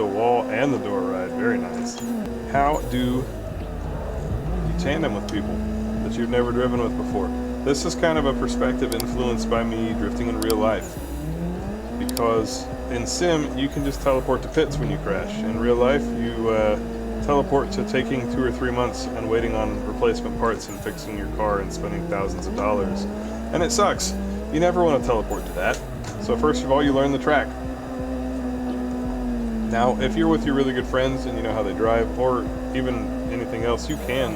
the wall and the door ride. Very nice. How do you tandem with people that you've never driven with before? This is kind of a perspective influenced by me drifting in real life. Because in Sim, you can just teleport to pits when you crash. In real life, you teleport to taking 2 or 3 months and waiting on replacement parts and fixing your car and spending thousands of dollars. And it sucks. You never want to teleport to that. So first of all, you learn the track. Now, if you're with your really good friends and you know how they drive, or even anything else, you can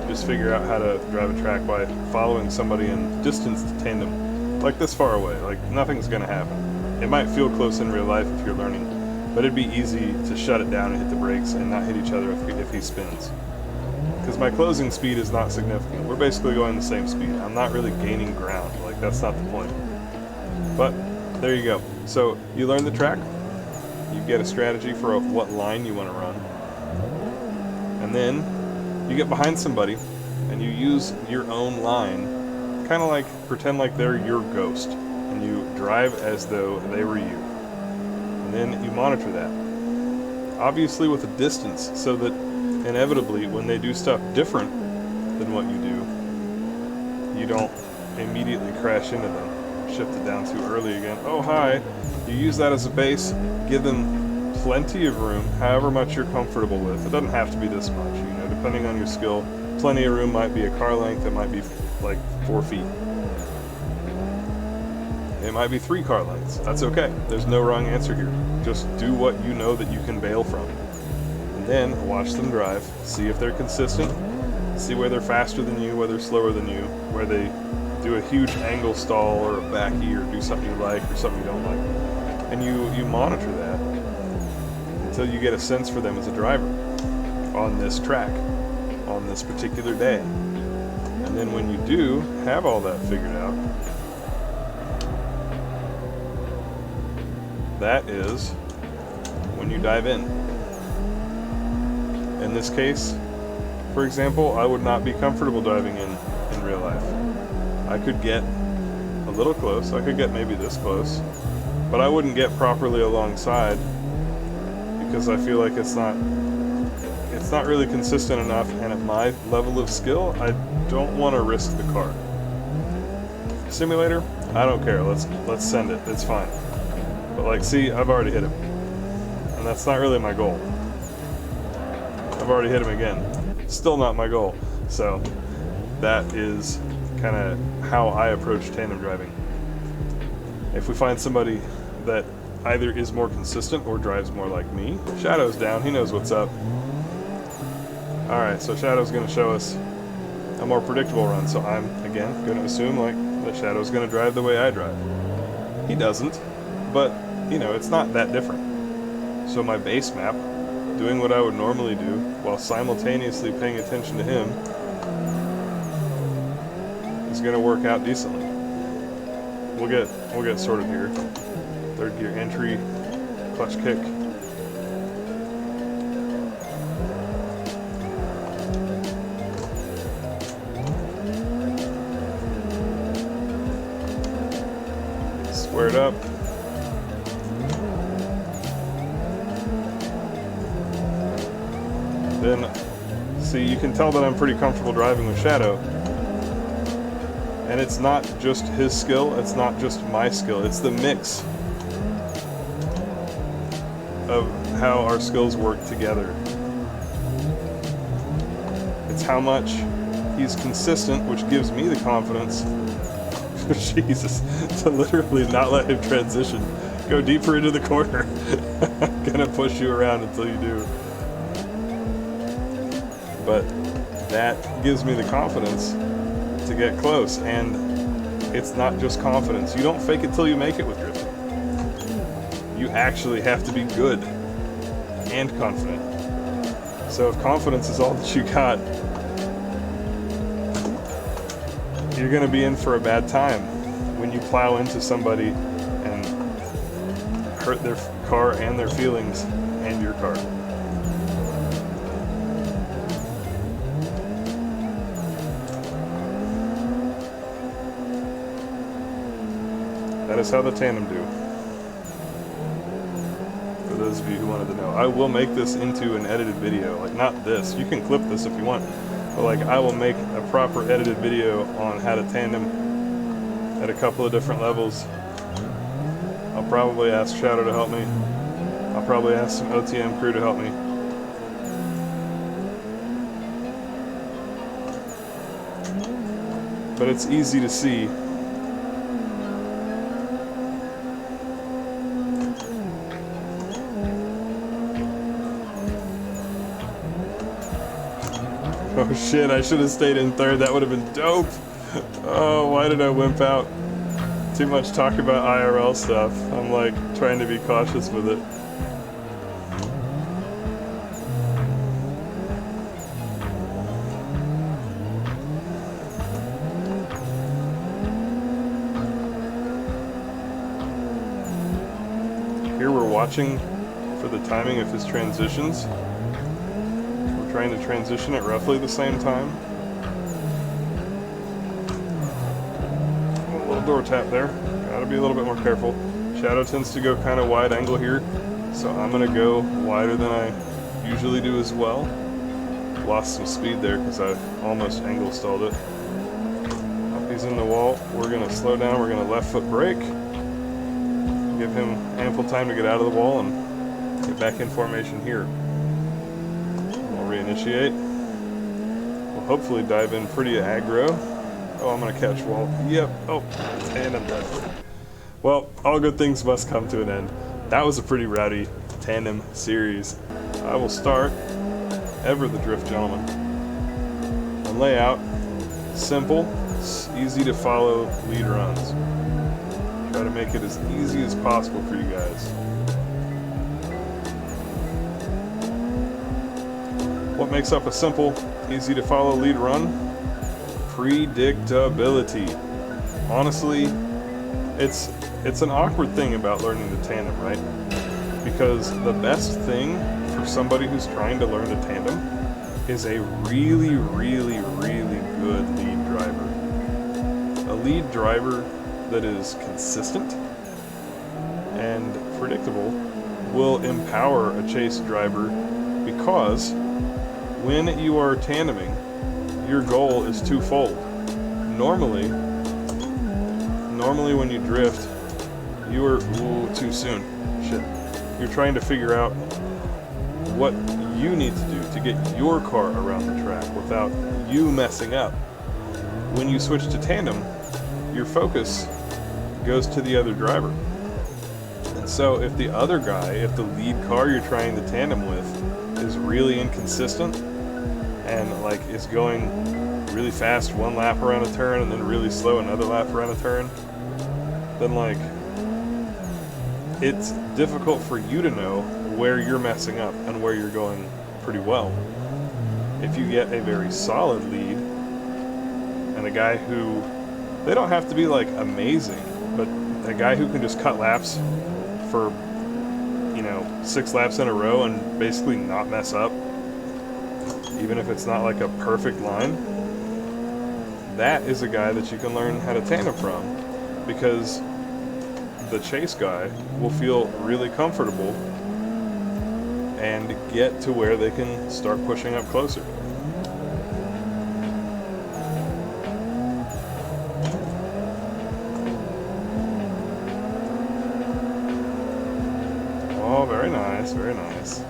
just figure out how to drive a track by following somebody in distance to tandem. Like this far away, like nothing's gonna happen. It might feel close in real life if you're learning, but it'd be easy to shut it down and hit the brakes and not hit each other if he spins. Because my closing speed is not significant. We're basically going the same speed. I'm not really gaining ground, like that's not the point. But there you go. So you learn the track, you get a strategy for what line you want to run, and then you get behind somebody and you use your own line, kind of like pretend like they're your ghost, and you drive as though they were you. And then you monitor that, obviously with a distance, so that inevitably when they do stuff different than what you do, you don't immediately crash into them. Shift it down too early again. Oh, hi. You use that as a base, give them plenty of room, however much you're comfortable with. It doesn't have to be this much, you know, depending on your skill. Plenty of room might be a car length, it might be like 4 feet. It might be 3 car lengths. That's okay. There's no wrong answer here. Just do what you know that you can bail from. And then watch them drive, see if they're consistent, see where they're faster than you, where they're slower than you, where they do a huge angle stall or a backy or do something you like or something you don't like. And you monitor that until you get a sense for them as a driver on this track, on this particular day. And then when you do have all that figured out, that is when you dive in. In this case, for example, I would not be comfortable diving in real life. I could get a little close, I could get maybe this close, but I wouldn't get properly alongside because I feel like it's not really consistent enough, and at my level of skill, I don't want to risk the car. Simulator, I don't care, let's send it, it's fine. But like, see, I've already hit him, and that's not really my goal. I've already hit him again, still not my goal. So that is kind of how I approach tandem driving. If we find somebody that either is more consistent or drives more like me, Shadow's down, he knows what's up. Alright, so Shadow's going to show us a more predictable run, so I'm, again, going to assume like that Shadow's going to drive the way I drive. He doesn't, but, you know, it's not that different. So my base map, doing what I would normally do, while simultaneously paying attention to him, is going to work out decently. We'll get sorted here. Third gear entry, clutch kick. Squared up. Then, see, you can tell that I'm pretty comfortable driving with Shadow. And it's not just his skill, it's not just my skill, it's the mix of how our skills work together. It's how much he's consistent, which gives me the confidence, Jesus, to literally not let him transition. Go deeper into the corner. I'm gonna push you around until you do. But that gives me the confidence to get close, and it's not just confidence. You don't fake it till you make it with drifting. You actually have to be good and confident. So if confidence is all that you got, you're going to be in for a bad time when you plow into somebody and hurt their car and their feelings and your car. That is how the Tandem do. those of you who wanted to know. I will make this into an edited video, like not this. You can clip this if you want, but like I will make a proper edited video on how to tandem at a couple of different levels. I'll probably ask Shadow to help me. I'll probably ask some OTM crew to help me. But it's easy to see. Oh shit, I should have stayed in third. That would have been dope. Oh, why did I wimp out? Too much talk about IRL stuff. I'm like trying to be cautious with it. Here we're watching for the timing of his transitions. We're trying to transition at roughly the same time. A little door tap there. Gotta be a little bit more careful. Shadow tends to go kind of wide angle here, so I'm gonna go wider than I usually do as well. Lost some speed there because I almost angle stalled it. Up he's in the wall. We're gonna slow down. We're gonna left foot brake. Give him ample time to get out of the wall and get back in formation here. We'll reinitiate. We'll hopefully dive in pretty aggro. Oh, I'm going to catch wall. Yep. Oh, and I'm dead. Well, all good things must come to an end. That was a pretty rowdy tandem series. I will start, ever the drift gentleman. The layout, simple, easy to follow lead runs. Try to make it as easy as possible for you guys. What makes up a simple, easy to follow lead run? Predictability. Honestly, it's an awkward thing about learning the tandem, right? Because the best thing for somebody who's trying to learn the tandem is a really, really, really good lead driver. A lead driver that is consistent and predictable will empower a chase driver, because when you are tandeming, your goal is twofold. Normally when you drift, you are too soon. Shit. You're trying to figure out what you need to do to get your car around the track without you messing up. When you switch to tandem, your focus goes to the other driver. And so if the other guy, if the lead car you're trying to tandem with is really inconsistent and like is going really fast one lap around a turn and then really slow another lap around a turn, then like it's difficult for you to know where you're messing up and where you're going pretty well. If you get a very solid lead and a guy who, they don't have to be like amazing, but a guy who can just cut laps for, 6 laps in a row and basically not mess up, even if it's not like a perfect line, that is a guy that you can learn how to tandem from, because the chase guy will feel really comfortable and get to where they can start pushing up closer. Oh, very nice, very nice.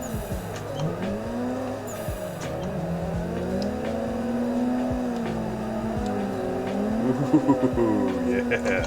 Ooh, yeah.